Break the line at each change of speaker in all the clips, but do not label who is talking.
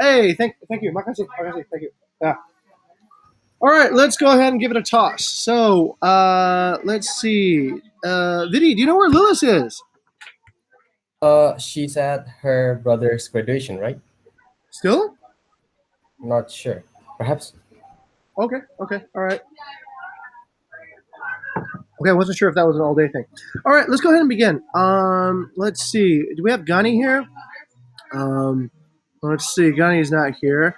Hey, thank you. Makasih, makasih, thank you. Yeah. All right, let's go ahead and give it a toss. So, let's see. Vidi, do you know where Lilith is?
She's at her brother's graduation, right?
Still?
Not sure. Perhaps.
Okay, okay, all right. Okay, I wasn't sure if that was an all day thing. All right, let's go ahead and begin. Let's see. Do we have Gani here? Um, let's see. Gani is not here.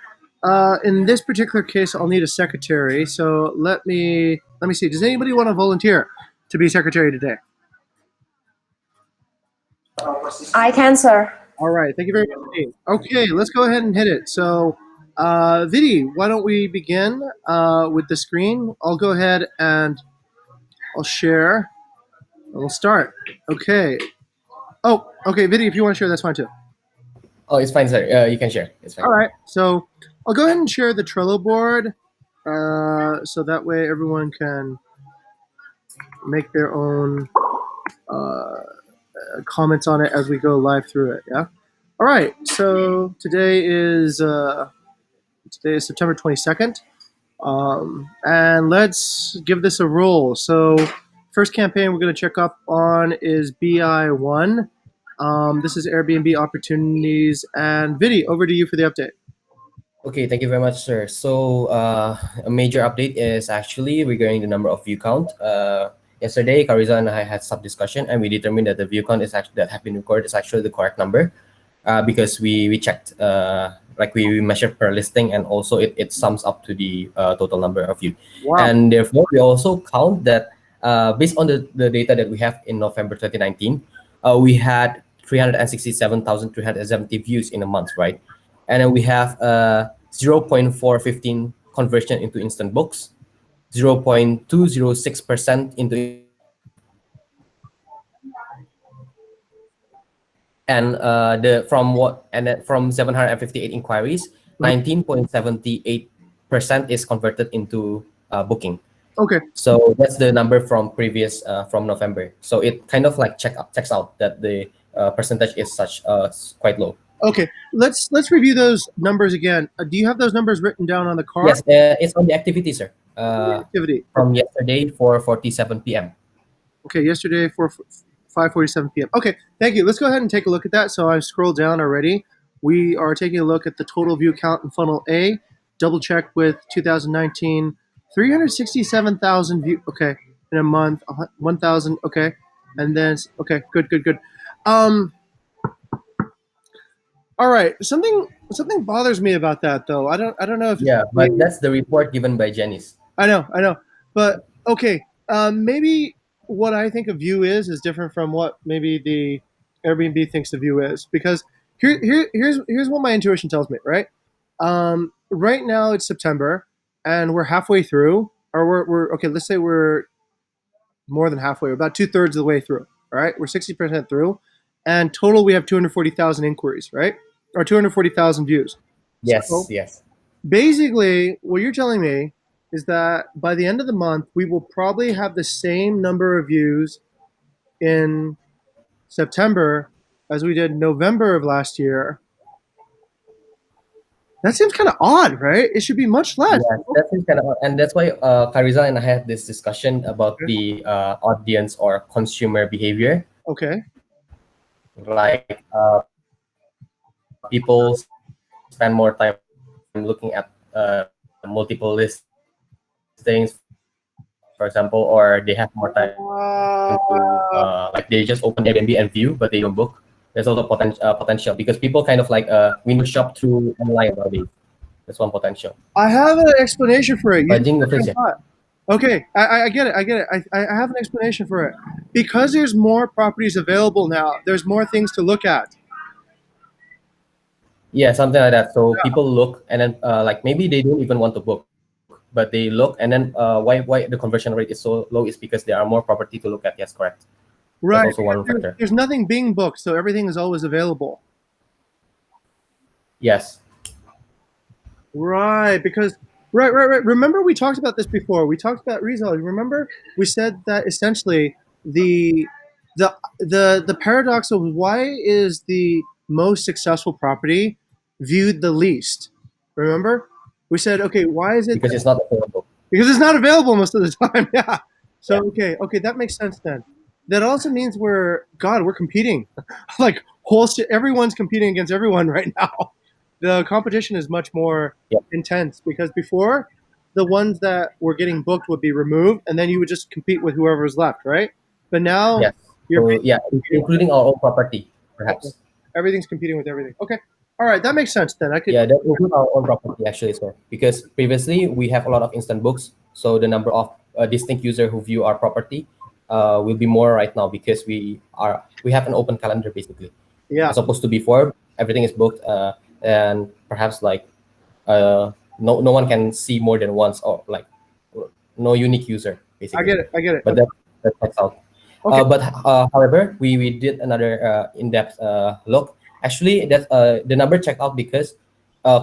In this particular case, I'll need a secretary. So let me see. Does anybody want to volunteer to be secretary today?
I can, sir.
All right. Thank you very much, Vidi. Okay, let's go ahead and hit it. So, Vidi, why don't we begin with the screen? I'll go ahead and I'll share. We'll start. Okay. Oh, okay, Vidi, if you want to share, that's fine too.
Oh, it's fine, sir. You can share. It's fine.
All right. So I'll go ahead and share the Trello board, so that way everyone can make their own comments on it as we go live through it. Yeah. All right. So today is September 22nd, and let's give this a roll. So first campaign we're going to check up on is BI1. This is Airbnb opportunities, and Vidi, over to you for the update.
Okay, thank you very much, sir. So, a major update is actually regarding the number of view count. Yesterday, Kariza and I had some discussion, and we determined that the view count is actually that have been recorded is actually the correct number, because we checked, like we measured per listing, and also it sums up to the total number of view.
Wow.
And therefore, we also count that based on the data that we have in November 2019, we had 367,370 views in a month, right? And then we have 0.415 conversion into instant books, 0.206% into, and then from 758 inquiries, 19.78% is converted into booking.
Okay.
So that's the number from previous from November. So it kind of like checks out that the percentage is such quite low.
Okay, let's review those numbers again. Do you have those numbers written down on the card?
Yes, it's on the activity, sir.
Activity.
From yesterday, 4:47 p.m.
Okay, yesterday for 5:47 p.m. Okay, thank you. Let's go ahead and take a look at that. So I've scrolled down already. We are taking a look at the total view count in funnel A. Double check with 2019, 367,000 view. Okay, in a month, 1,000. Okay, and then okay, good. All right. Something bothers me about that though. I don't know if
Yeah, but that's the report given by Janice.
I know. But okay, maybe what I think a view is different from what maybe the Airbnb thinks the view is, because here's what my intuition tells me. Right. Right now it's September, and we're halfway through, or we're okay. Let's say we're more than halfway. We're about 2/3 of the way through. All right, we're 60% through, and total we have 240,000 inquiries, right, or 240,000 views.
Yes,
So
yes.
basically, what you're telling me is that by the end of the month, we will probably have the same number of views in September as we did in November of last year. That seems kind of odd, right? It should be much less.
Yes, that's kind of, and that's why Kariza and I had this discussion about the audience or consumer behavior.
Okay.
Like people spend more time looking at multiple listings, for example, or they have more time to like they just open Airbnb and view, but they don't book. There's also potential because people kind of like window shop through online nowadays. That's one potential.
I have an explanation for it.
Jingle please, yeah.
Okay, I get it. I have an explanation for it. Because there's more properties available now, there's more things to look at.
Yeah, something like that. So
Yeah.
people look and then like maybe they don't even want to book, but they look and then why the conversion rate is so low is because there are more property to look at. Yes, correct.
Right.
That's also one factor.
There's nothing being booked, so everything is always available.
Yes.
Right, because right. Remember we talked about this before. We talked about resale. Remember we said that essentially the paradox of why is the most successful property viewed the least. Remember? We said, okay, why is it
because it's not available.
because it's not available most of the time. Yeah.
Yeah.
So okay, that makes sense then. That also means we're competing. Like everyone's competing against everyone right now. The competition is much more
Yeah.
intense because before the ones that were getting booked would be removed and then you would just compete with whoever was left, right? But now
Yes.
you're
So yeah,
competing
including our own property,
with
perhaps.
everything's competing with everything. Okay. All right, that makes sense then. I could
Yeah, that include our own property actually, sir. Because previously we have a lot of instant books, so the number of distinct user who view our property will be more right now because we have an open calendar basically,
yeah.
as opposed to before everything is booked and perhaps like no one can see more than once or like no unique user
I
basically.
get it. I get it.
But
Okay.
that checks out.
Okay.
But however, we did another in-depth look. Actually, that the number checked out because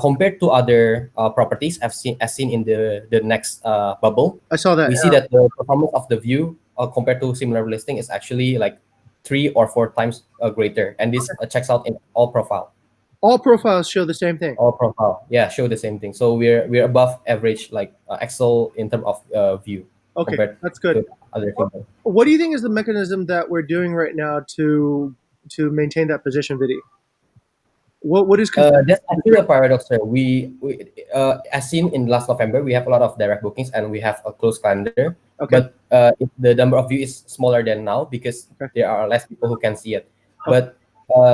compared to other properties as seen in the next bubble,
I saw that.
we see
Yeah.
that the performance of the view compared to similar listing is actually like 3 or 4 times greater, and this checks out in all profile.
All profiles show the same thing.
All profile, yeah, show the same thing. So we're above average, like Excel in terms of view
Okay,
compared
that's good.
to other things.
What do you think is the mechanism that we're doing right now to maintain that position, Vidi? What is
That's actually a paradox, sir. As seen in last November, we have a lot of direct bookings and we have a closed calendar.
okay?
But the number of view is smaller than now because
Okay.
there are less people who can see it.
Okay.
But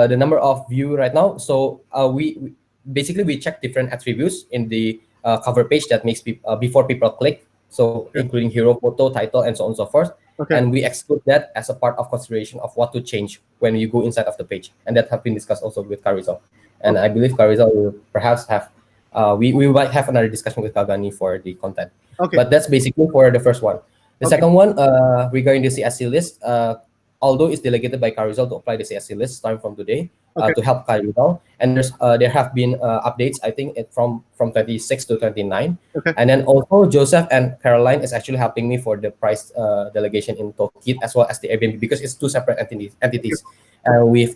the number of view right now, so we basically we check different attributes in the cover page that makes people before people click. So
Okay.
including hero photo, title, and so on and so forth.
Okay.
And we exclude that as a part of consideration of what to change when you go inside of the page, and that have been discussed also with Carizal. And I believe Carizal will perhaps have we might have another discussion with Kagani for the content.
Okay.
But that's basically for the first one. The
Okay.
second one, regarding the CSC list, although it's delegated by Carizal to apply the CSC list starting from today
Okay.
to help Carizal, and there have been updates. I think from 26 to 29,
Okay.
and then also Joseph and Caroline is actually helping me for the price delegation in Tokit as well as the Airbnb because it's two separate entities. And we've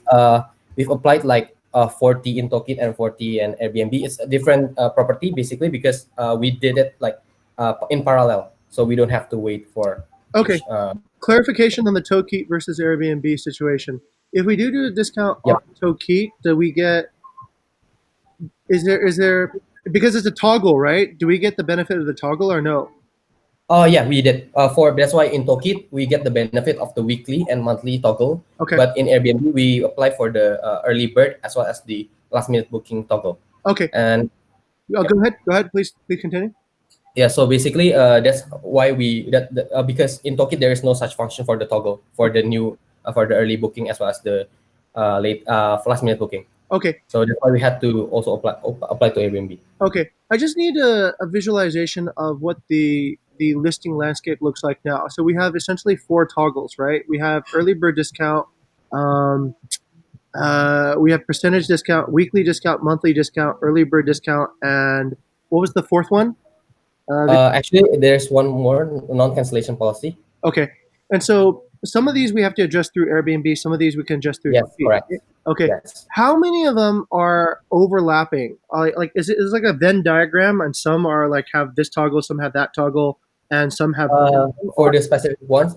applied like 40 in Tokit and 40 and Airbnb. It's a different property basically because we did it like in parallel, so we don't have to wait for
Okay.
each.
Clarification on the Tokeet versus Airbnb situation. If we do a discount
Yep.
on Tokeet, do we get? Is there because it's a toggle, right? Do we get the benefit of the toggle or no?
Oh yeah, we did. That's why in Tokit we get the benefit of the weekly and monthly toggle.
Okay.
But in Airbnb we apply for the early bird as well as the last minute booking toggle.
Okay.
And
Go ahead. Go ahead. Please continue.
yeah, so basically that's why because in Tokit there is no such function for the toggle for the new for the early booking as well as the late last minute booking.
Okay.
So that's why we had to also apply to Airbnb.
Okay. I just need a visualization of what the listing landscape looks like now. So we have essentially 4 toggles, right? We have early bird discount, we have percentage discount, weekly discount, monthly discount, early bird discount, and what was the fourth one?
Actually, there's one more non-cancellation policy.
Okay. And so some of these we have to adjust through Airbnb, some of these we can adjust through.
Yes, correct.
Okay.
Yes.
How many of them are overlapping? Like, is it like a Venn diagram, and some are like have this toggle, some have that toggle, and some have.
For the specific ones,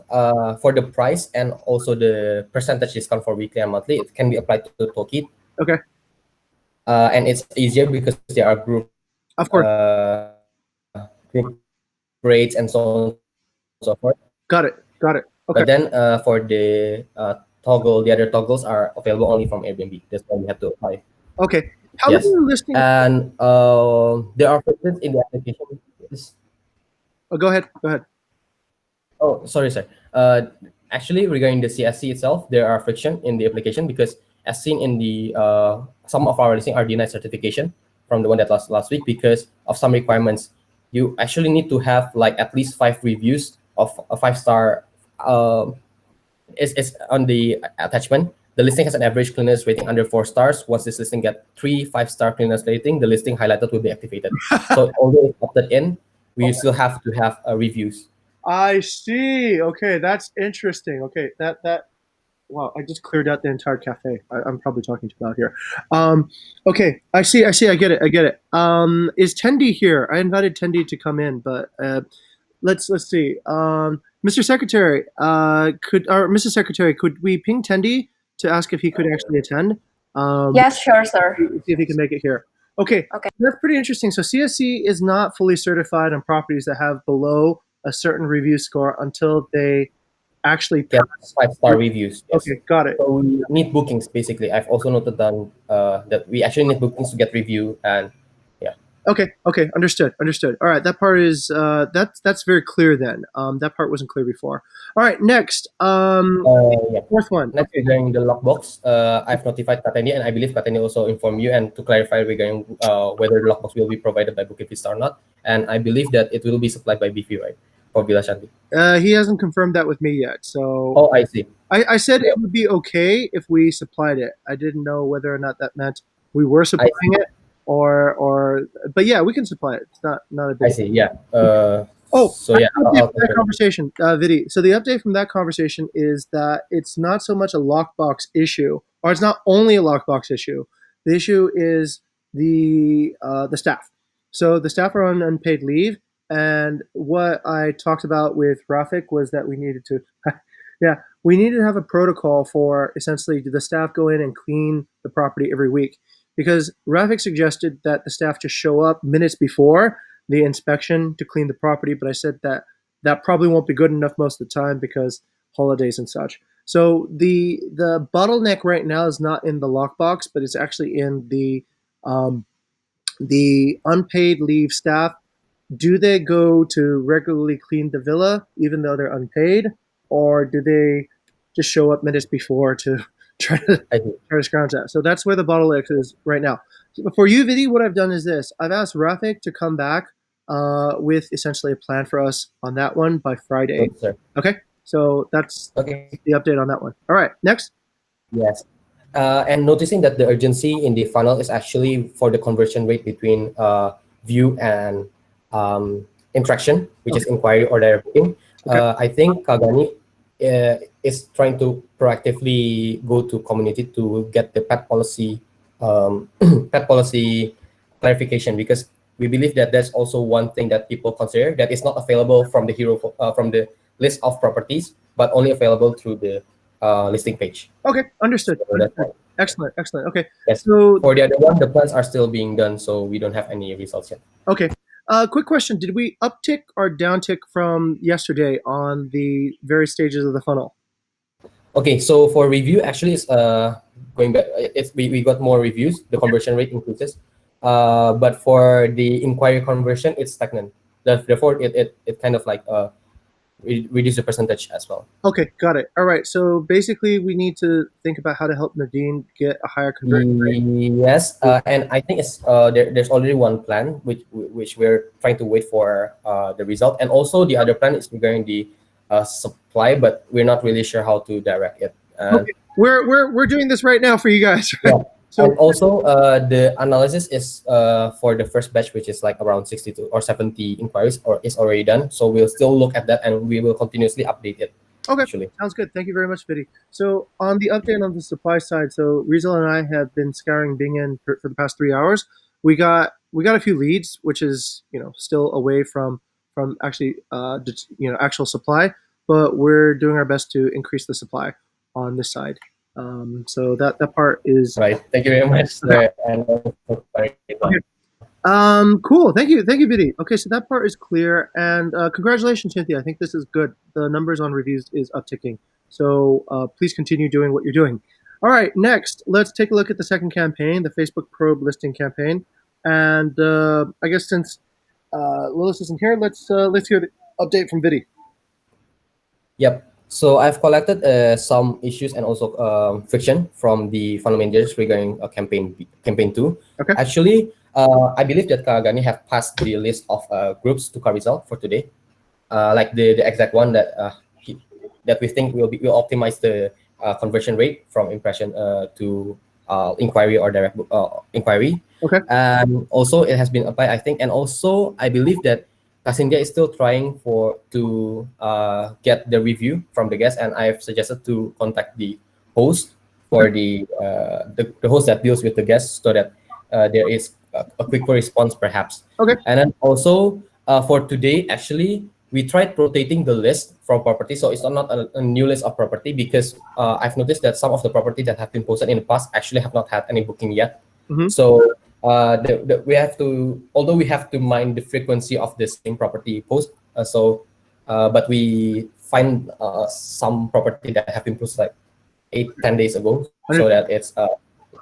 for the price and also the percentage discount for weekly and monthly, it can be applied to Tokit.
Okay.
And it's easier because there are group
Of course.
Group rates and so on and so forth.
Got it. Okay.
But then for the toggle, the other toggles are available only from Airbnb. That's why we have to apply.
Okay. How
Yes.
many listings?
And there are frictions in the application.
Oh, go ahead.
Oh, sorry, sir. Actually, regarding the CSC itself, there are friction in the application because, as seen in the some of our listing are denied certification from the one that last week because of some requirements. You actually need to have like at least 5 reviews of a 5-star. Is on the attachment. The listing has an average cleanliness rating under 4 stars. Once this listing get 3 5-star cleanliness rating, the listing highlighted will be activated. So although it's opted in, we still have to have reviews.
I see. Okay, that's interesting. Okay, that wow, I just cleared out the entire cafe. I'm probably talking too loud here. Okay, I see. I get it. I get it. Is Tendi here? I invited Tendi to come in, but let's see. Mr. Secretary, could or Mrs. Secretary, could we ping Tendi to ask if he could actually attend?
Yes, sure, sir.
See if he can make it here. Okay,
Okay.
that's pretty interesting. So CSC is not fully certified on properties that have below a certain review score until they actually
Get
pass.
5-star reviews. Yes.
Okay, got it.
So we need bookings basically. I've also noted down that we actually need bookings to get review and yeah.
Okay, understood. All right, that part is that's very clear then. That part wasn't clear before. All right, next,
Yeah.
fourth one.
Next,
Okay,
regarding the lockbox, I've notified Kateni, and I believe Kateni also informed you and to clarify regarding whether the lockbox will be provided by Bukit Vista or not. And I believe that it will be supplied by BV, right, for Villa Shanti.
he hasn't confirmed that with me yet. So
Oh, I see.
I said it would be okay if we supplied it. I didn't know whether or not that meant we were supplying it or. But yeah, we can supply it. It's not a
I
big.
see. Yeah.
Oh,
So yeah,
update
I'll
from that
confirm.
conversation, Vidi. So the update from that conversation is that it's not so much a lockbox issue, or it's not only a lockbox issue. The issue is the staff. So the staff are on unpaid leave, and what I talked about with Rafik was that we needed to, yeah, we needed to have a protocol for essentially do the staff go in and clean the property every week, because Rafik suggested that the staff just show up minutes before the inspection to clean the property, but I said that that probably won't be good enough most of the time because holidays and such. So the bottleneck right now is not in the lockbox, but it's actually in the unpaid leave staff. Do they go to regularly clean the villa even though they're unpaid, or do they just show up minutes before to try to
I see.
try to scrounge that? So that's where the bottleneck is right now. For you, Vidi, what I've done is this: I've asked Rafik to come back with essentially a plan for us on that one by Friday.
Good, sir.
Okay, so that's
Okay.
the update on that one. All right, next.
Yes. And noticing that the urgency in the funnel is actually for the conversion rate between view and interaction, which is inquiry or direct booking.
Okay.
I think Kagani is trying to proactively go to community to get the pet policy pet policy clarification, because we believe that there's also one thing that people consider that is not available from the from the list of properties, but only available through the listing page.
Okay, understood.
So that's
Understood. Excellent. Okay,
yes.
so
For the other one, the plans are still being done, so we don't have any results yet.
okay. Quick question: did we uptick or downtick from yesterday on the various stages of the funnel?
Okay, so for review, actually, it's going back. We got more reviews. The conversion rate increases, but for the inquiry conversion, it's stagnant. Therefore, it kind of like reduce the percentage as well.
Okay, got it. All right. So basically, we need to think about how to help Nadine get a higher conversion rate.
Yes, and I think it's there's already one plan which we're trying to wait for the result, and also the other plan is regarding the supply, but we're not really sure how to direct it.
Okay, we're doing this right now for you guys. Right?
Yeah.
So
And also, the analysis is for the first batch, which is like around 62 or 70 inquiries, or is already done. So we'll still look at that, and we will continuously update it.
okay,
Actually,
sounds good. Thank you very much, Vidi. So on the update on the supply side, so Rizal and I have been scouring Bingen for the past 3 hours. We got a few leads, which is still away from actually actual supply, but we're doing our best to increase the supply on this side. So that part is
right. Thank you very much, sir. And also,
cool. Thank you, Vidi. Okay, so that part is clear, and congratulations, Cynthia. I think this is good. The numbers on reviews is upticking, so please continue doing what you're doing. All right, next, let's take a look at the second campaign, the Facebook probe listing campaign, and I guess since Willis isn't here, let's hear the update from Vidi.
Yep. So I've collected some issues and also friction from the funnel managers regarding campaign 2.
Okay.
Actually, I believe that Kagani have passed the list of groups to Carousel for today, like the exact one that that we think will optimize the conversion rate from impression to inquiry or direct inquiry.
Okay.
And also it has been applied, I think, and also I believe that Kasindia is still trying to get the review from the guests, and I've suggested to contact the host for the host that deals with the guests, so that there is a quicker response perhaps.
Okay.
And then also for today, actually, we tried rotating the list from property, so it's not a new list of property, because I've noticed that some of the property that have been posted in the past actually have not had any booking yet.
Mm-hmm.
So we have to, although we have to mind the frequency of the same property post, but we find some property that have been posted like 8-10 days ago, so that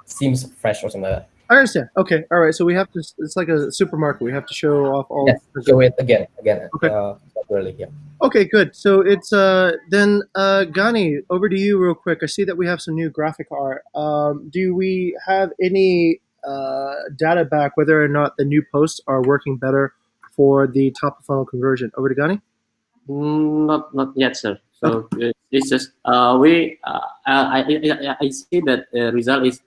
seems fresh or something like that.
I understand. Okay. All right. So we have to. It's like a supermarket. We have to show off all.
Yes, show it again.
Okay.
Separately, yeah.
Okay. Good. So it's then Gani, over to you real quick. I see that we have some new graphic art. Do we have any data back whether or not the new posts are working better for the top of funnel conversion? Over to Gani.
Not yet, sir. So it's just I see that result is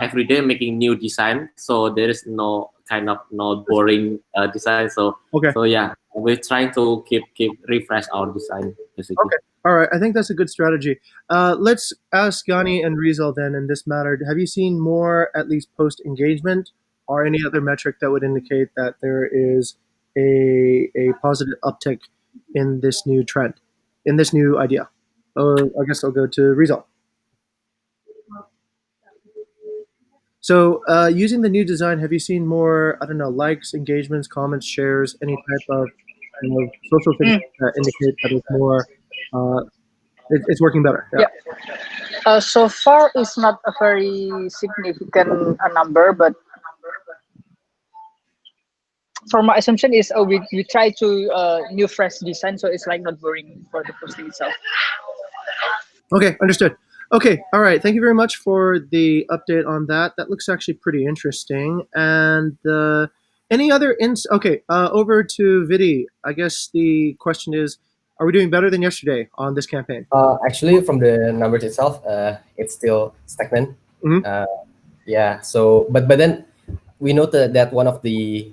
every day making new design. So there is no kind of no boring design. So
Okay.
so yeah, we're trying to keep refresh our design basically.
Okay. All right. I think that's a good strategy. Let's ask Gani and Rizal then in this matter. Have you seen more, at least post engagement, or any other metric that would indicate that there is a positive uptick in this new trend, in this new idea? I guess I'll go to Rizal. So using the new design, have you seen more, I don't know, likes, engagements, comments, shares, any type of social things that indicate that it's more, it's working better?
Yeah. So far, it's not a very significant number, but for my assumption is we try to new fresh design, so it's like not boring for the posting itself.
Okay, understood. Okay, all right. Thank you very much for the update on that. That looks actually pretty interesting. And any other Okay, over to Vidi. I guess the question is, are we doing better than yesterday on this campaign?
Actually, from the numbers itself, it's still stagnant.
Mhm.
Yeah. So, but then we noted that one of the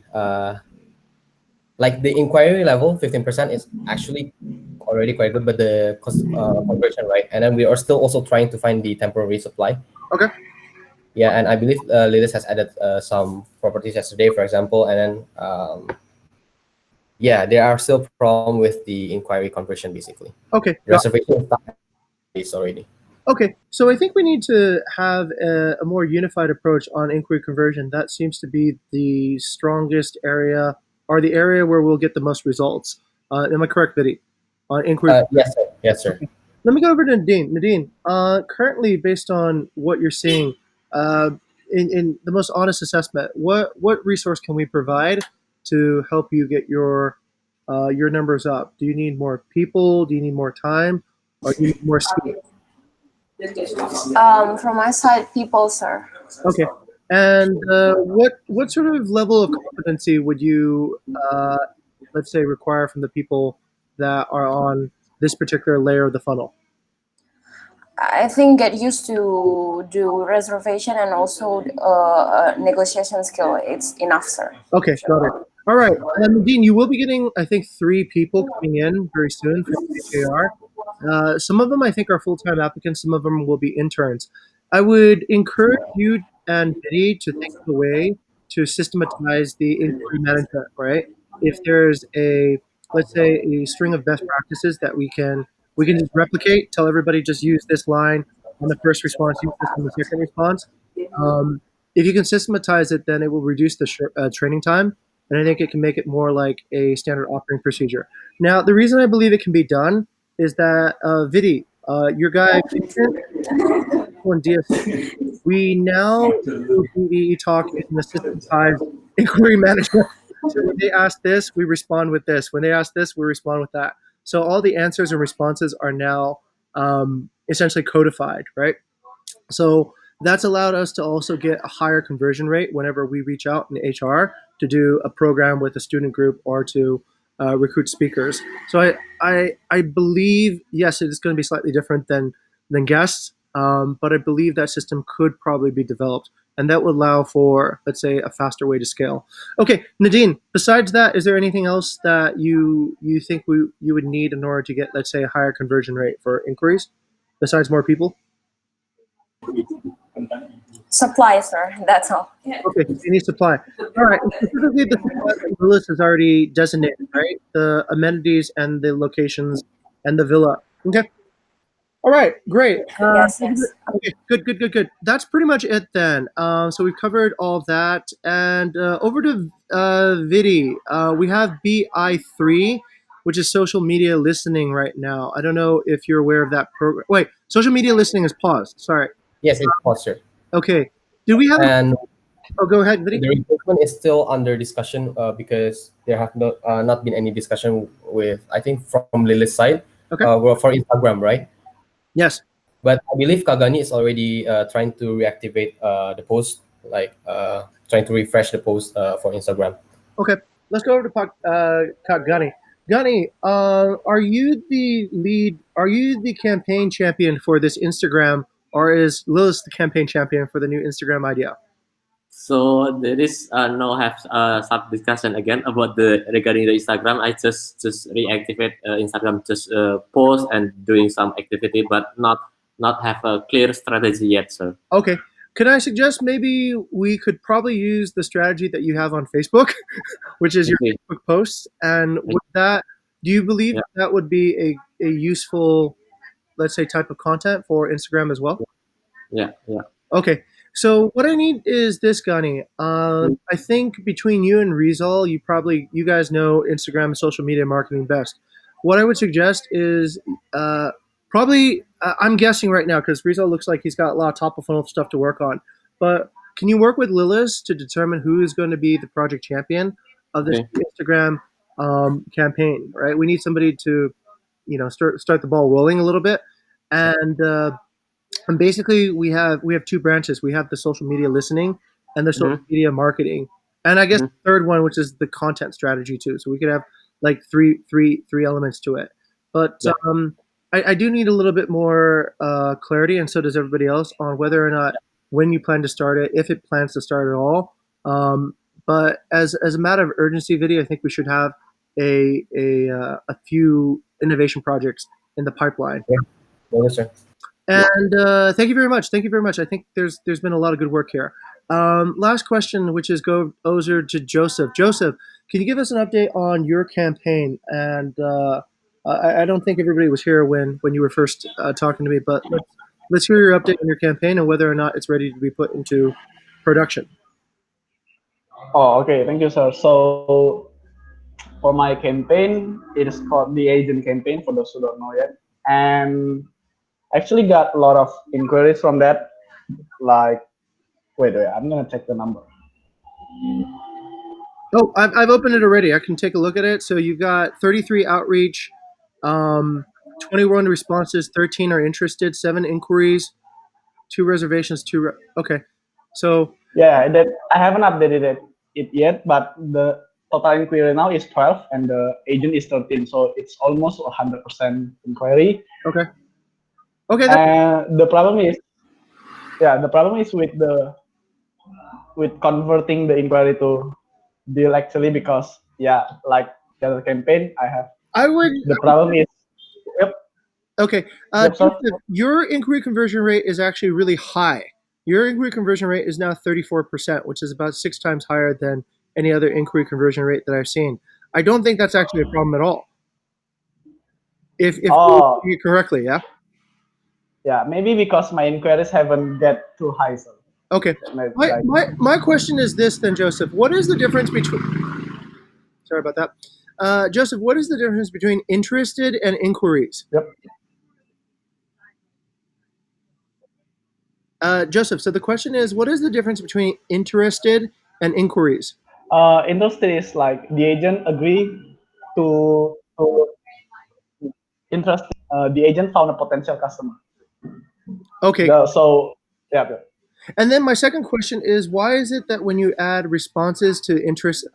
like the inquiry level, 15% is actually already quite good, but the cost conversion, right? And then we are still also trying to find the temporary supply.
Okay.
Yeah, and I believe Lilith has added some properties yesterday, for example, and then yeah, there are still problem with the inquiry conversion basically.
Okay.
Reservation is already.
Okay, so I think we need to have a more unified approach on inquiry conversion. That seems to be the strongest area, or the area where we'll get the most results. Am I correct, Vidi? On inquiry.
Yes, sir. Yes, sir.
Okay. Let me go over to Nadine. Nadine, currently, based on what you're seeing, in the most honest assessment, what resource can we provide to help you get your numbers up? Do you need more people? Do you need more time? Or do you need more speed?
From my side, people, sir.
Okay. And what sort of level of competency would you, let's say, require from the people that are on this particular layer of the funnel?
I think get used to do reservation and also negotiation skill. It's enough, sir.
Okay, got it. All right. Nadine, you will be getting, I think, 3 people coming in very soon from HAR. Some of them, I think, are full-time applicants. Some of them will be interns. I would encourage you and Biddy to think of a way to systematize the inquiry management, right? If there's let's say, a string of best practices that we can just replicate, tell everybody just use this line on the first response, use this on the second response. If you can systematize it, then it will reduce the training time, and I think it can make it more like a standard offering procedure. Now, the reason I believe it can be done is that Vidi, your guy, on DSC, we now do BVE talk in the systematized inquiry management. So when they ask this, we respond with this. When they ask this, we respond with that. So all the answers and responses are now essentially codified, right? So that's allowed us to also get a higher conversion rate whenever we reach out in HR to do a program with a student group or to recruit speakers. So I believe, yes, it is going to be slightly different than guests, but I believe that system could probably be developed, and that would allow for, let's say, a faster way to scale. Okay, Nadine, besides that, is there anything else that you think you would need in order to get, let's say, a higher conversion rate for inquiries, besides more people?
Supply, sir. That's all.
Okay, you need supply. All right, and specifically the supply that Lewis has already designated, right? The amenities and the locations and the villa. Okay. All right, great.
Yes, yes.
Okay, good, good, good, good. That's pretty much it then. So we've covered all of that, and over to Vidi. We have BI3, which is social media listening right now. I don't know if you're aware of that program. Wait, social media listening is paused. Sorry.
Yes, it's paused, sir.
Okay. Do we have?
And
Oh, go ahead, Vidi.
the replacement is still under discussion because there have not been any discussion with, I think, from Lily's side.
Okay.
Well, for Instagram, right?
Yes.
But I believe Kagani is already trying to reactivate the post, like trying to refresh the post for Instagram.
Okay. Let's go over to Gani. Gani, are you the lead? Are you the campaign champion for this Instagram, or is Lilith the campaign champion for the new Instagram idea?
So there is no have some discussion again about the regarding the Instagram. I just reactivate Instagram, just post and doing some activity, but not have a clear strategy yet, sir.
Okay. Can I suggest maybe we could probably use the strategy that you have on Facebook, which is your
Okay.
Facebook posts, and with that, do you believe
Yeah.
that would be a useful, let's say, type of content for Instagram as well?
Yeah, yeah.
Okay, so what I need is this, Gani. I think between you and Rizal, you guys know Instagram and social media marketing best. What I would suggest is probably I'm guessing right now because Rizal looks like he's got a lot of top of funnel stuff to work on. But can you work with Lilith to determine who is going to be the project champion of this
Okay.
Instagram campaign? Right, we need somebody to start the ball rolling a little bit, and basically we have two branches. We have the social media listening and the social
Mm-hmm.
media marketing, and I guess
Mm-hmm.
the third one, which is the content strategy too. So we could have like three elements to it. But
Yeah.
I do need a little bit more clarity, and so does everybody else, on whether or not when you plan to start it, if it plans to start at all. But as a matter of urgency, video, I think we should have a few innovation projects in the pipeline.
Yes, sir.
And thank you very much. Thank you very much. I think there's been a lot of good work here. Last question, which is go over to Joseph. Joseph, can you give us an update on your campaign? And I don't think everybody was here when you were first talking to me, but let's hear your update on your campaign and whether or not it's ready to be put into production.
Oh, okay. Thank you, sir. So for my campaign, it is called the agent campaign for those who don't know yet. And actually got a lot of inquiries from that. Like, wait, I'm gonna check the number.
Oh, I've opened it already. I can take a look at it. So you've got 33 outreach, 21 responses, 13 are interested, 7 inquiries, 2 reservations, okay. So
Yeah, that I haven't updated it yet, but the total inquiry now is 12 and the agent is 13. So it's almost 100% inquiry.
okay, okay.
And the problem is, yeah, the problem is with converting the inquiry to deal actually, because yeah, like the other campaign I have,
I would.
the problem is, yep,
Okay,
yep, sir.
Joseph, your inquiry conversion rate is actually really high. Your inquiry conversion rate is now 34%, which is about 6 times higher than any other inquiry conversion rate that I've seen. I don't think that's actually a problem at all. If you're
Oh,
doing it correctly, yeah.
yeah, maybe because my inquiries haven't get too high, sir.
Okay.
Maybe,
My,
like,
my, my question is this then, Joseph. What is the difference between. Sorry about that. Joseph, what is the difference between interested and inquiries?
yep.
Joseph, so the question is, what is the difference between interested and inquiries?
Industry is like the agent agree to interest. The agent found a potential customer.
Okay.
So yeah, yeah.
And then my second question is, why is it that when you add responses to interest,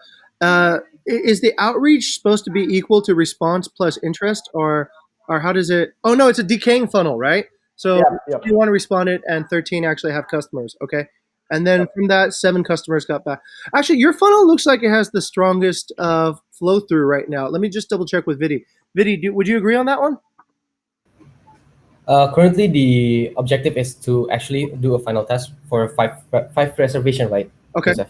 is the outreach supposed to be equal to response plus interest, or how does it? Oh no, it's a decaying funnel, right? So
Yep.
you want to respond it, and 13 actually have customers. Okay, and then from that, 7 customers got back. Actually, your funnel looks like it has the strongest flow through right now. Let me just double check with Vidi. Vidi, would you agree on that one?
Currently, the objective is to actually do a final test for five reservation, right,
Okay,
Joseph?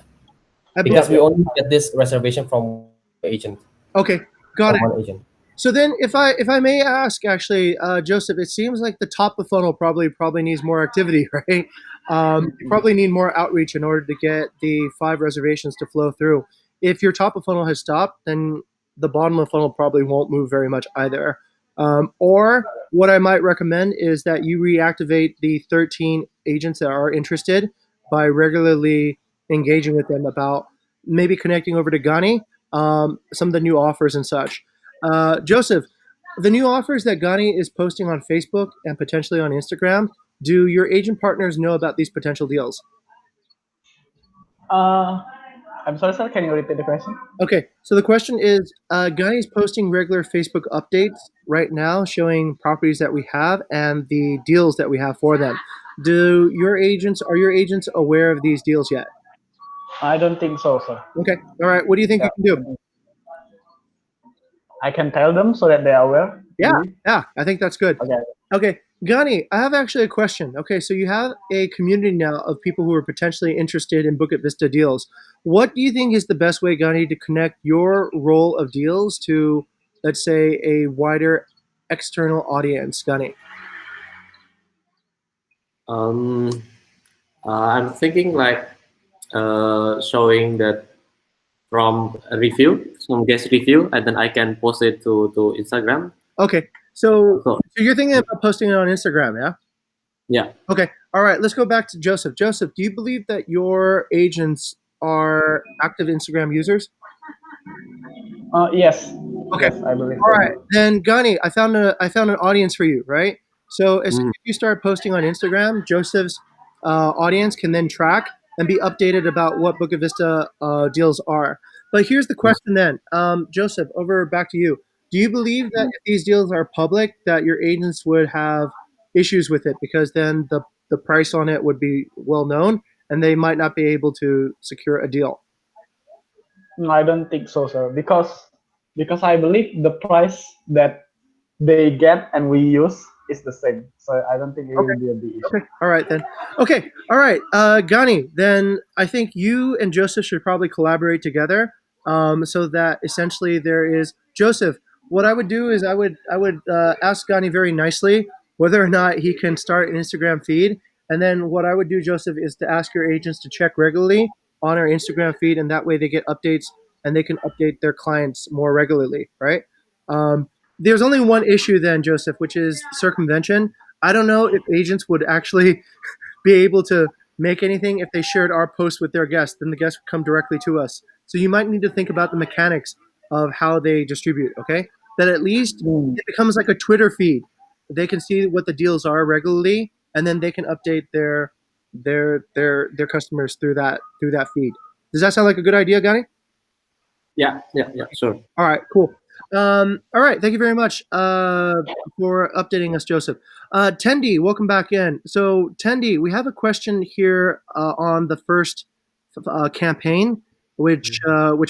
I believe.
Because we only get this reservation from one agent.
Okay, got
From
it.
one agent.
So then, if I may ask, actually, Joseph, it seems like the top of the funnel probably needs more activity, right? You probably need more outreach in order to get the 5 reservations to flow through. If your top of funnel has stopped, then the bottom of the funnel probably won't move very much either. Or what I might recommend is that you reactivate the 13 agents that are interested by regularly engaging with them about maybe connecting over to Gani, some of the new offers and such. Joseph, the new offers that Gani is posting on Facebook and potentially on Instagram, do your agent partners know about these potential deals?
Uh, I'm sorry, sir. Can you repeat the question?
Okay, so the question is, Gani is posting regular Facebook updates right now showing properties that we have and the deals that we have for them. Are your agents aware of these deals yet?
I don't think so, sir.
Okay, all right. What do you think
Yeah,
you can do?
I can tell them so that they are aware.
Yeah,
Maybe.
yeah, I think that's good.
Okay.
Okay, Gani, I have actually a question. Okay, so you have a community now of people who are potentially interested in Bukit Vista deals. What do you think is the best way, Gani, to connect your role of deals to, let's say, a wider external audience, Gani?
Um, I'm thinking like showing that from a review, some guest review, and then I can post it to Instagram.
Okay, so
So
you're thinking about posting it on Instagram, yeah?
yeah.
Okay, all right, let's go back to Joseph. Joseph, do you believe that your agents are active Instagram users?
Yes.
Okay.
Yes, I believe
All
they
right,
do.
then Gani, I found an audience for you, right? So as soon
Mhm.
as you start posting on Instagram, Joseph's audience can then track and be updated about what Book of Vista deals are. But here's the question then, Joseph, over back to you. Do you believe that if these deals are public, that your agents would have issues with it because then the price on it would be well known and they might not be able to secure a deal?
No, I don't think so, sir. Because I believe the price that they get and we use is the same. So I don't think it
Okay.
will be a big issue.
Okay. All right then. Okay. All right. Gani, then I think you and Joseph should probably collaborate together, so that essentially there is Joseph. What I would do is I would ask Gani very nicely whether or not he can start an Instagram feed, and then what I would do, Joseph, is to ask your agents to check regularly on our Instagram feed, and that way they get updates and they can update their clients more regularly, right? There's only one issue then, Joseph, which is circumvention. I don't know if agents would actually be able to make anything if they shared our post with their guests. Then the guests would come directly to us. So you might need to think about the mechanics of how they distribute. Okay, that at least
Hmm.
it becomes like a Twitter feed. They can see what the deals are regularly, and then they can update their customers through that feed. Does that sound like a good idea, Gani?
Yeah, yeah, yeah, sure.
All right, cool. All right, thank you very much for updating us, Joseph. Tendi, welcome back in. So, Tendi, we have a question here on the first campaign, which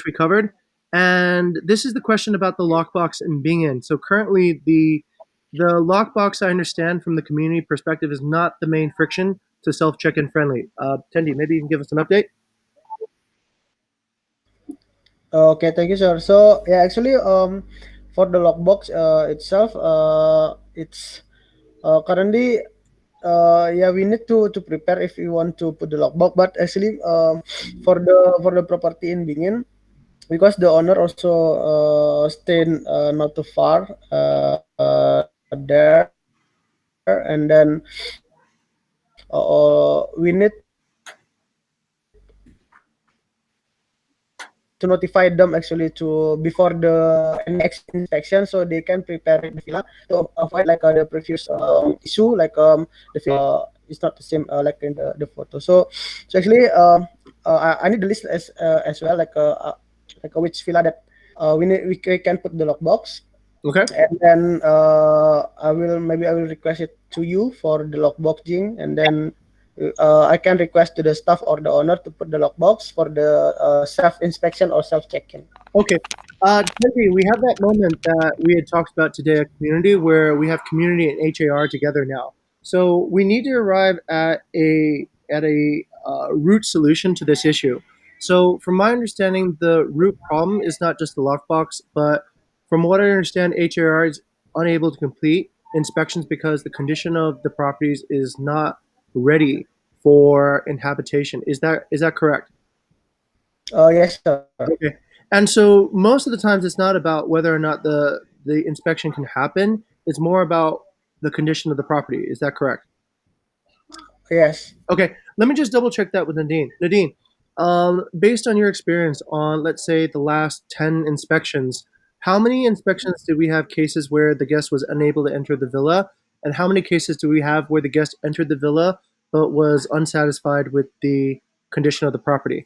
we covered, and this is the question about the lockbox in Bingen. So, currently, the lockbox, I understand from the community perspective, is not the main friction to self check-in friendly. Tendi, maybe you can give us an update.
Okay, thank you, sir. So yeah, actually, for the lockbox itself, it's currently yeah, we need to prepare if we want to put the lockbox. But actually, for the property in Bingin, because the owner also stay not too far there, and then we need to notify them actually to before the any exit inspection, so they can prepare the villa to avoid like the previous issue, like the villa is not the same like in the photo. So actually I need the list as well, like which villa that we can put the lockbox,
Okay.
and then I will request it to you for the lockboxing, and then I can request to the staff or the owner to put the lockbox for the self inspection or self check-in.
Okay. Timothy, we have that moment that we had talked about today at community where we have community and HAR together now. So we need to arrive at a root solution to this issue. So from my understanding, the root problem is not just the lockbox, but from what I understand, HAR is unable to complete inspections because the condition of the properties is not ready for inhabitation. Is that correct?
Yes, sir.
Okay. And so most of the times it's not about whether or not the inspection can happen. It's more about the condition of the property. Is that correct?
Yes.
Okay. Let me just double check that with Nadine. Nadine, based on your experience on, let's say, the last 10 inspections, how many inspections did we have cases where the guest was unable to enter the villa? And how many cases do we have where the guest entered the villa but was unsatisfied with the condition of the property?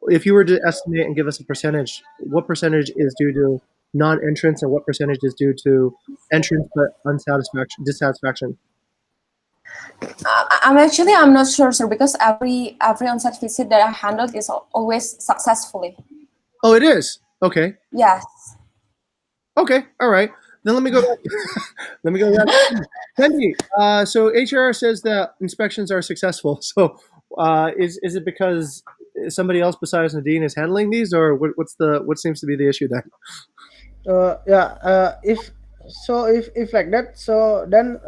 If you were to estimate and give us a percentage, what percentage is due to non-entrance and what percentage is due to entrance but unsatisfaction, dissatisfaction?
I'm not sure, sir, because every on-site visit that I handled is always successfully.
Oh, it is. Okay.
Yes.
Okay. All right. Then let me go back. Let me go back. Kenji, so HR says that inspections are successful. So, is it because somebody else besides Nadine is handling these, or what seems to be the issue then?
Yeah. If so, if like that, so then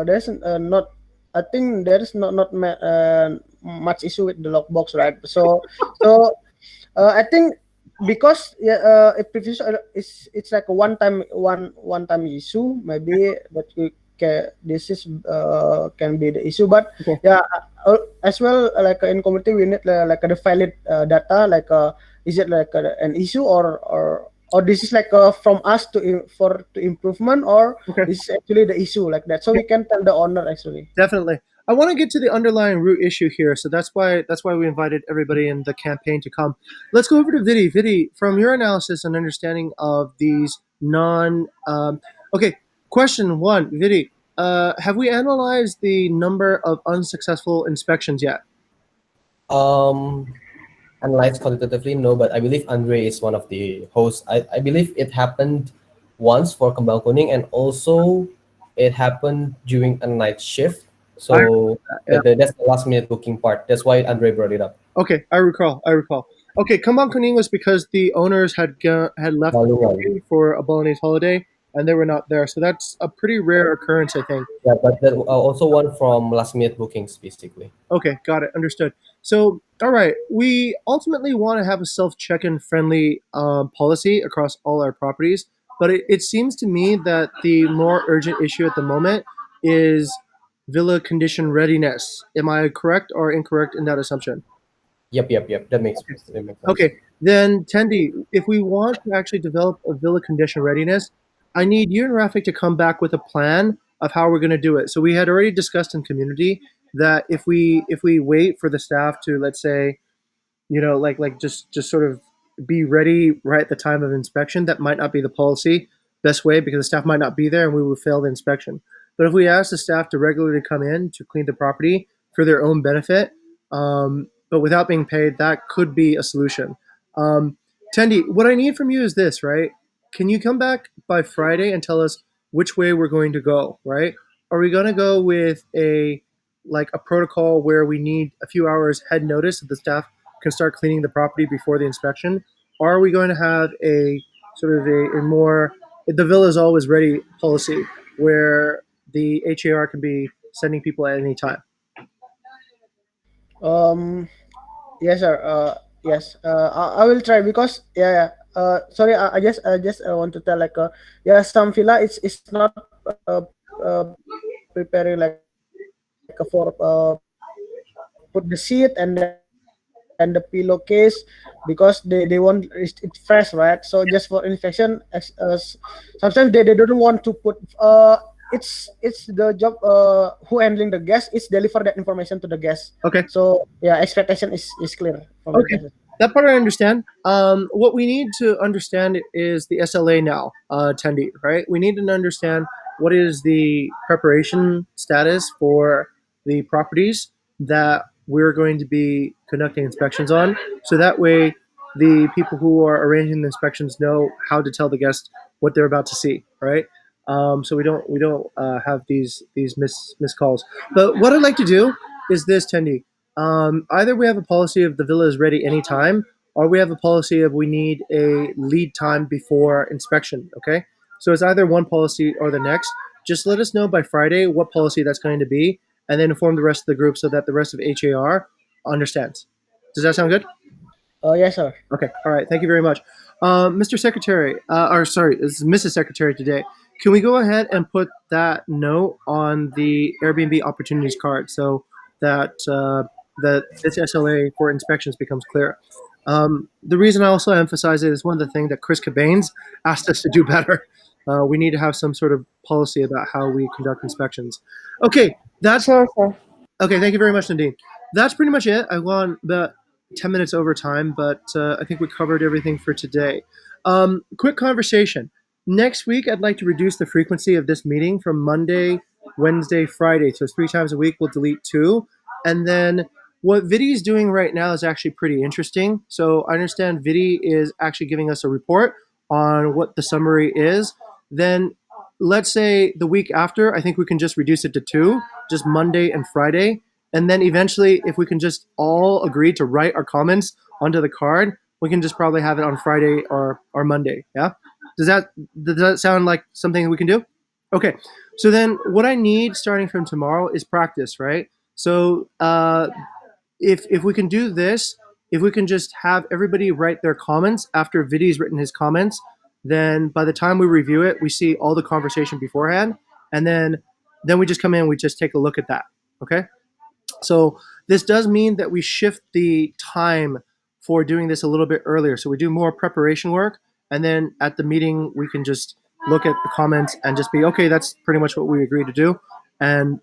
there's not. I think there is not much issue with the lockbox, right? So I think because yeah, a previous it's like a one time issue. Maybe that we this is can be the issue, but
Okay.
yeah, as well like in community we need like the valid data. Like is it like an issue or this is like from us for to improvement or
Okay.
this is actually the issue like that. So we can tell the owner actually.
Definitely. I want to get to the underlying root issue here, so that's why we invited everybody in the campaign to come. Let's go over to Vidi. Vidi, from your analysis and understanding of these okay, question one, Vidi. Have we analyzed the number of unsuccessful inspections yet?
Um, Analyzed qualitatively, no, but I believe Andre is one of the hosts. I believe it happened once for Kembang Kuning, and also it happened during a night shift.
I,
So
yeah.
that's the last minute booking part. That's why Andre brought it up.
Okay, I recall. Okay, Kambang Kuning was because the owners had left the
Lalu,
country for a Balinese holiday and they were not there. So that's a pretty rare occurrence, I think.
yeah, but also one from last minute bookings, basically.
Okay, got it. Understood. So, all right, we ultimately want to have a self check-in friendly policy across all our properties, but it seems to me that the more urgent issue at the moment is villa condition readiness. Am I correct or incorrect in that assumption?
Yep. That makes sense.
Okay, then Tendi, if we want to actually develop a villa condition readiness, I need you and Rafik to come back with a plan of how we're going to do it. So we had already discussed in community that if we wait for the staff to, let's say, like just sort of be ready right at the time of inspection, that might not be the policy best way because the staff might not be there and we would fail the inspection. But if we ask the staff to regularly come in to clean the property for their own benefit, but without being paid, that could be a solution. Tendi, what I need from you is this, right? Can you come back by Friday and tell us which way we're going to go, right? Are we going to go with a protocol where we need a few hours head notice that the staff can start cleaning the property before the inspection? Or are we going to have a sort of a more the villa is always ready policy where the HAR can be sending people at any time?
Um, yes, sir. Yes. I will try because yeah. Sorry. I just want to tell like yeah, some villa it's not preparing like for put the seat and then the pillowcase because they want it fresh, right? So just for infection, sometimes they don't want to put. It's the job who handling the guest. It's deliver that information to the guest. So yeah,
Okay.
expectation is clear from the guest.
Okay, that part I understand. What we need to understand is the SLA now, Tendi, right? We need to understand what is the preparation status for the properties that we're going to be conducting inspections on. So that way, the people who are arranging the inspections know how to tell the guests what they're about to see, right? So we don't have these missed calls. But what I'd like to do is this, Tendi. Either we have a policy of the villa is ready anytime, or we have a policy of we need a lead time before inspection. Okay, so it's either one policy or the next. Just let us know by Friday what policy that's going to be, and then inform the rest of the group so that the rest of HAR understands. Does that sound good?
Yes, sir.
Okay. All right. Thank you very much. Mr. Secretary, or sorry, this is Mrs. Secretary today. Can we go ahead and put that note on the Airbnb opportunities card so that that this SLA for inspections becomes clear? The reason I also emphasize it is one of the things that Chris Cabanes asked us to do better. We need to have some sort of policy about how we conduct inspections. Okay, that's
Sure, sure.
okay. Thank you very much, Nadine. That's pretty much it. I won about 10 minutes over time, but I think we covered everything for today. Quick conversation. Next week, I'd like to reduce the frequency of this meeting from Monday, Wednesday, Friday. So it's 3 times a week. We'll delete 2. And then what Vidi is doing right now is actually pretty interesting. So I understand Vidi is actually giving us a report on what the summary is. Then let's say the week after, I think we can just reduce it to 2, just Monday and Friday. And then eventually, if we can just all agree to write our comments onto the card, we can just probably have it on Friday or Monday. Yeah. Does that sound like something we can do? Okay. So then what I need starting from tomorrow is practice, right? So if we can do this, if we can just have everybody write their comments after Vidi's written his comments, then by the time we review it, we see all the conversation beforehand, and then we just come in, we just take a look at that. Okay. So this does mean that we shift the time for doing this a little bit earlier. So we do more preparation work, and then at the meeting we can just look at the comments and just be okay. That's pretty much what we agreed to do, and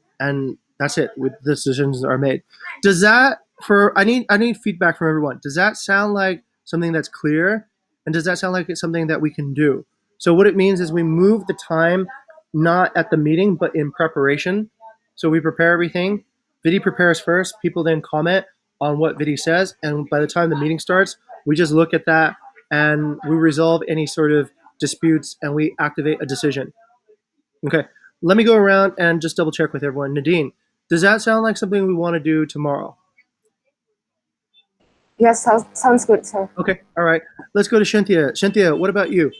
that's it. With the decisions are made. Does that for I need feedback from everyone. Does that sound like something that's clear, and does that sound like it's something that we can do? So what it means is we move the time not at the meeting but in preparation. So we prepare everything. Vidi prepares first, people then comment on what Vidi says, and by the time the meeting starts, we just look at that and we resolve any sort of disputes and we activate a decision. Okay, let me go around and just double check with everyone. Nadine, does that sound like something we want to do tomorrow?
Yes, sounds good, sir.
Okay, all right. Let's go to Shinthia. Shinthia, what about you?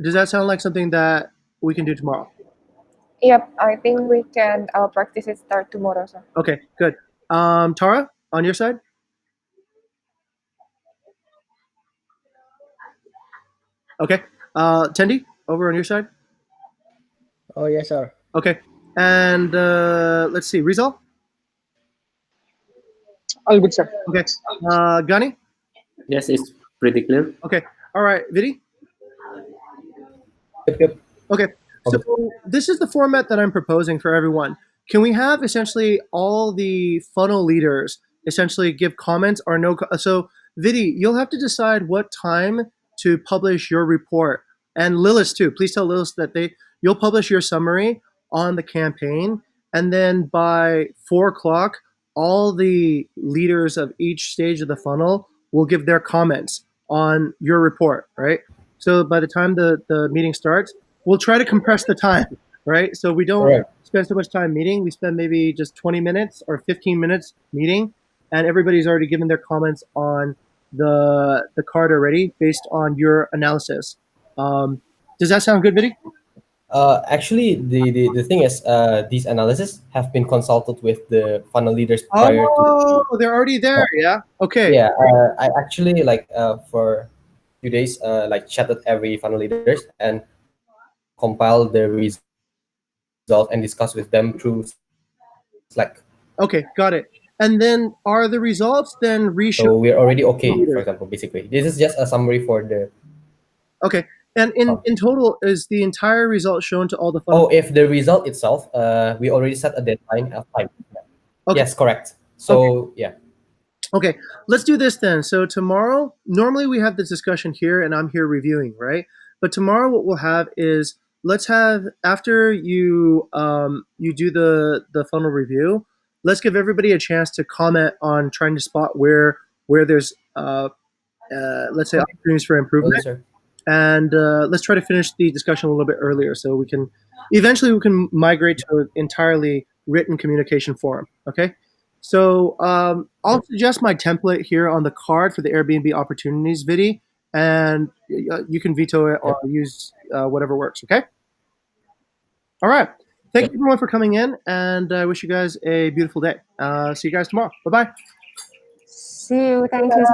Does that sound like something that we can do tomorrow?
Yep, I think we can practice it start tomorrow, sir.
Okay, good. Tara, on your side? Okay. Tendi, over on your side?
Oh, yes, sir.
Okay. And let's see, Rizal?
All good, sir.
Okay. Gani?
Yes, it's pretty clear.
Okay. All right. Vidi?
Yep.
Okay. So this is the format that I'm proposing for everyone. Can we have essentially all the funnel leaders essentially give comments or no? So Vidi, you'll have to decide what time to publish your report, and Lilith too. Please tell Lilith that you'll publish your summary on the campaign, and then by 4 o'clock, all the leaders of each stage of the funnel will give their comments on your report. Right. So by the time the meeting starts, we'll try to compress the time, right? So we don't
Right.
spend so much time meeting. We spend maybe just 20 minutes or 15 minutes meeting, and everybody's already given their comments on the card already based on your analysis. Does that sound good, Vidi?
Actually, the thing is, these analysis have been consulted with the funnel leaders prior to.
Oh, they're already there. Yeah. Okay.
Yeah, I actually for few days like chatted every funnel leaders and compiled the result and discussed with them through Slack.
Okay. Got it. And then are the results then
So
reshown?
we're already okay. For example, basically, this is just a summary for the.
Okay. And in total, is the entire result shown to all the funnel?
Oh, if the result itself, we already set a deadline of time.
Okay.
Yes, correct. So yeah.
Okay, let's do this then. So tomorrow, normally we have this discussion here and I'm here reviewing, right? But tomorrow what we'll have is let's have after you you do the funnel review, let's give everybody a chance to comment on trying to spot where there's let's say,
Yep.
opportunities for
Will do,
improvement.
sir.
And let's try to finish the discussion a little bit earlier so we can eventually migrate to an entirely written communication forum. Okay. So I'll suggest my template here on the card for the Airbnb opportunities Vidi, and you can veto it or
Yep.
use whatever works. Okay. All right. Thank
Yep.
you everyone for coming in, and I wish you guys a beautiful day. See you guys tomorrow. Bye bye.
See you. Thank you.